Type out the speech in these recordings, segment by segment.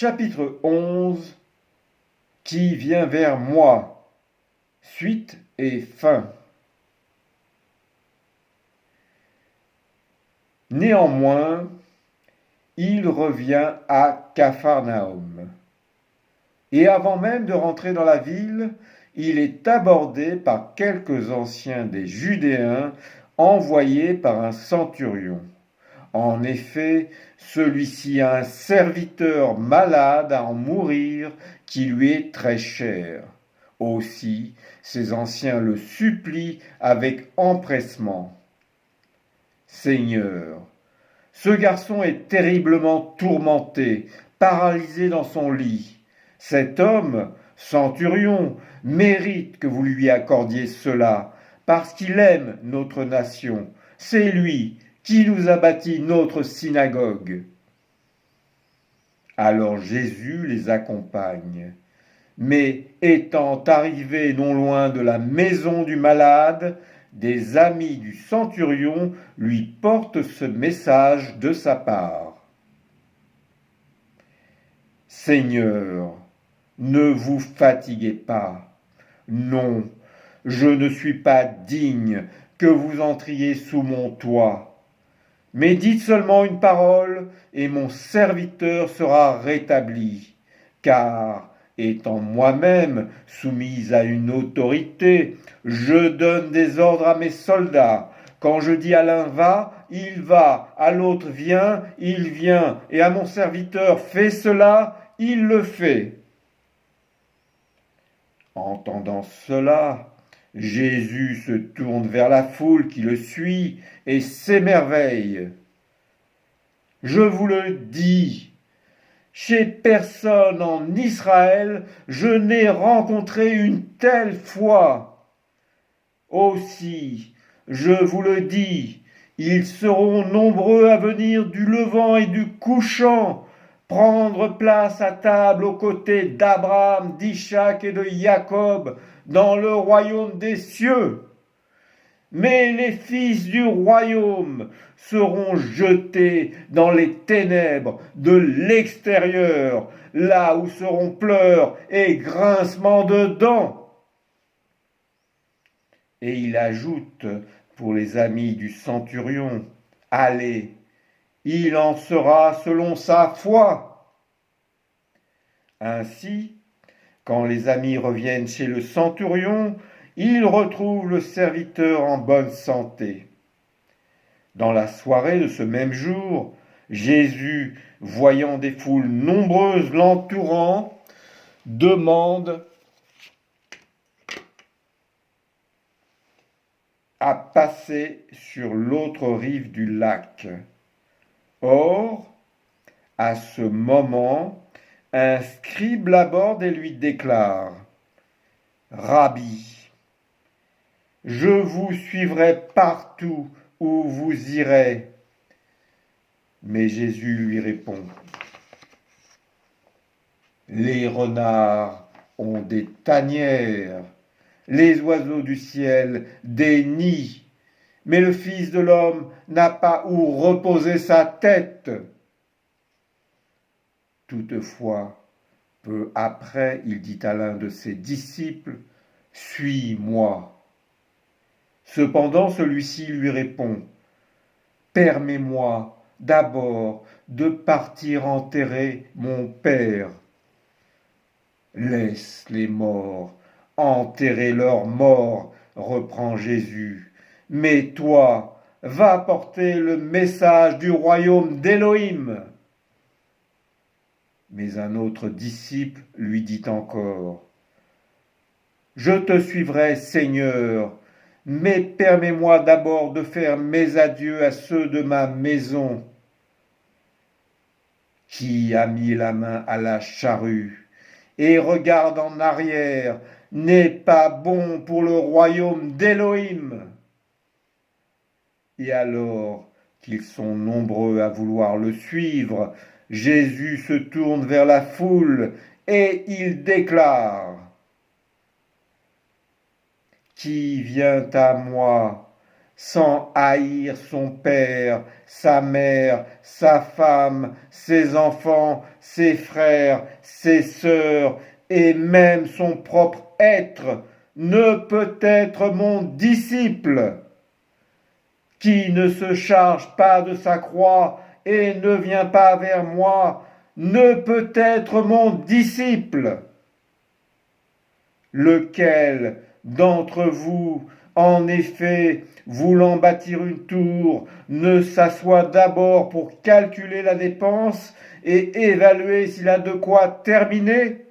Chapitre 11. Qui vient vers moi? Suite et fin. Néanmoins, il revient à Capharnaüm. Et avant même de rentrer dans la ville, il est abordé par quelques anciens des Judéens envoyés par un centurion. En effet, celui-ci a un serviteur malade à en mourir qui lui est très cher. Aussi, ces anciens le supplient avec empressement. Seigneur, ce garçon est terriblement tourmenté, paralysé dans son lit. Cet homme, centurion, mérite que vous lui accordiez cela, parce qu'il aime notre nation. C'est lui qui nous a bâti notre synagogue. Alors Jésus les accompagne. Mais étant arrivé non loin de la maison du malade, des amis du centurion lui portent ce message de sa part. Seigneur, ne vous fatiguez pas. Non, je ne suis pas digne que vous entriez sous mon toit. Mais dites seulement une parole, et mon serviteur sera rétabli. Car, étant moi-même soumise à une autorité, je donne des ordres à mes soldats. Quand je dis à l'un va, il va, à l'autre viens, il vient, et à mon serviteur fais cela, il le fait. Entendant cela, Jésus se tourne vers la foule qui le suit et s'émerveille. Je vous le dis, chez personne en Israël, je n'ai rencontré une telle foi. Aussi, je vous le dis, ils seront nombreux à venir du levant et du couchant, prendre place à table aux côtés d'Abraham, d'Isaac et de Jacob dans le royaume des cieux. Mais les fils du royaume seront jetés dans les ténèbres de l'extérieur, là où seront pleurs et grincements de dents. Et il ajoute pour les amis du centurion, allez, il en sera selon sa foi. Ainsi, quand les amis reviennent chez le centurion, ils retrouvent le serviteur en bonne santé. Dans la soirée de ce même jour, Jésus, voyant des foules nombreuses l'entourant, demande à passer sur l'autre rive du lac. Or, à ce moment, un scribe l'aborde et lui déclare « Rabbi, je vous suivrai partout où vous irez. » Mais Jésus lui répond « Les renards ont des tanières, les oiseaux du ciel des nids, mais le Fils de l'homme n'a pas où reposer sa tête. » Toutefois, peu après, il dit à l'un de ses disciples, « Suis-moi. » Cependant, celui-ci lui répond, « Permets-moi d'abord de partir enterrer mon père. » « Laisse les morts enterrer leurs morts, reprend Jésus. Mais toi, va porter le message du royaume d'Élohim. Mais un autre disciple lui dit encore, « Je te suivrai, Seigneur, mais permets-moi d'abord de faire mes adieux à ceux de ma maison. » Qui a mis la main à la charrue et regarde en arrière n'est pas bon pour le royaume d'Élohim. Et alors qu'ils sont nombreux à vouloir le suivre, Jésus se tourne vers la foule et il déclare « Qui vient à moi, sans haïr son père, sa mère, sa femme, ses enfants, ses frères, ses sœurs, et même son propre être, ne peut être mon disciple. Qui ne se charge pas de sa croix et ne vient pas vers moi, ne peut être mon disciple. Lequel d'entre vous, en effet, voulant bâtir une tour, ne s'assoit d'abord pour calculer la dépense et évaluer s'il a de quoi terminer?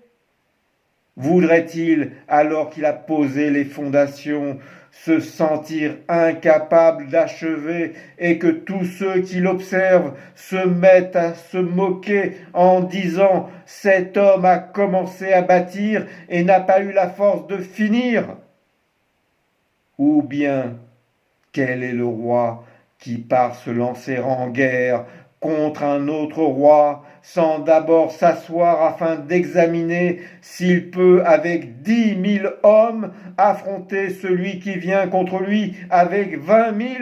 Voudrait-il, alors qu'il a posé les fondations, se sentir incapable d'achever et que tous ceux qui l'observent se mettent à se moquer en disant « Cet homme a commencé à bâtir et n'a pas eu la force de finir » ? Ou bien, quel est le roi qui part se lancer en guerre contre un autre roi sans d'abord s'asseoir afin d'examiner s'il peut avec 10 000 hommes affronter celui qui vient contre lui avec 20 000 ?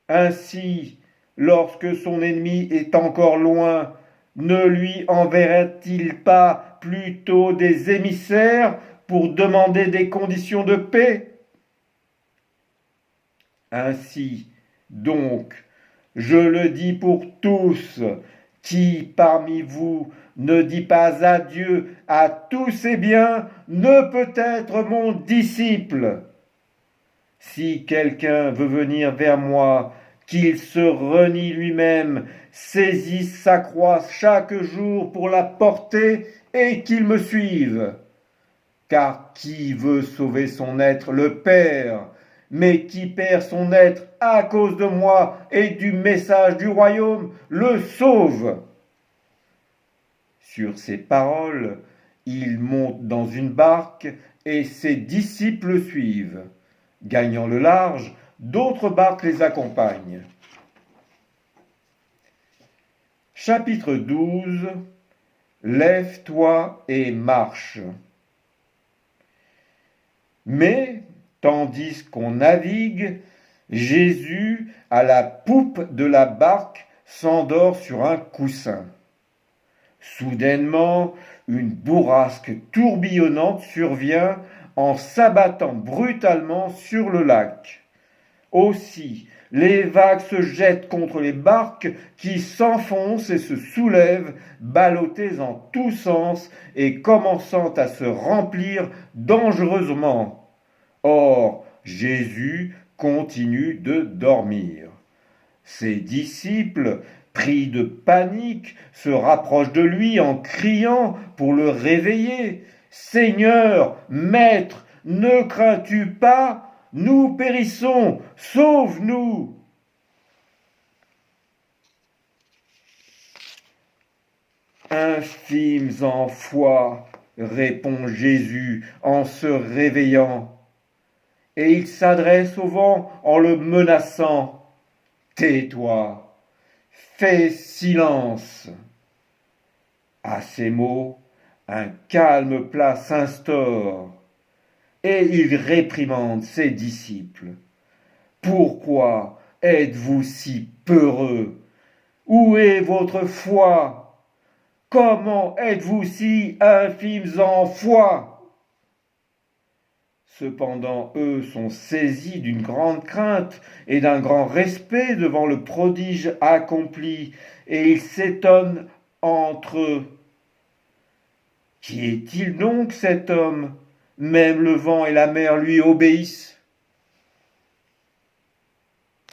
Ainsi, lorsque son ennemi est encore loin, ne lui enverrait-il pas plutôt des émissaires pour demander des conditions de paix ? Ainsi, donc, je le dis pour tous, qui parmi vous ne dit pas adieu à tous ses biens ne peut être mon disciple. Si quelqu'un veut venir vers moi, qu'il se renie lui-même, saisisse sa croix chaque jour pour la porter et qu'il me suive. Car qui veut sauver son être le perd, mais qui perd son être à cause de moi et du message du royaume le sauve. Sur ces paroles, il monte dans une barque et ses disciples suivent. Gagnant le large, d'autres barques les accompagnent. Chapitre 12. Lève-toi et marche. Mais, tandis qu'on navigue, Jésus, à la poupe de la barque, s'endort sur un coussin. Soudainement, une bourrasque tourbillonnante survient en s'abattant brutalement sur le lac. Aussi, les vagues se jettent contre les barques qui s'enfoncent et se soulèvent, ballottées en tous sens et commençant à se remplir dangereusement. Or, Jésus continue de dormir. Ses disciples, pris de panique, se rapprochent de lui en criant pour le réveiller. « Seigneur, Maître, ne crains-tu pas ? Nous périssons, sauve-nous » Infimes en foi, répond Jésus en se réveillant. Et il s'adresse au vent en le menaçant. « Tais-toi, fais silence !» À ces mots, un calme plat s'instaure. Et il réprimande ses disciples. « Pourquoi êtes-vous si peureux ? Où est votre foi ? Comment êtes-vous si infimes en foi ?» Cependant, eux sont saisis d'une grande crainte et d'un grand respect devant le prodige accompli, et ils s'étonnent entre eux. « Qui est-il donc cet homme ? Même le vent et la mer lui obéissent. »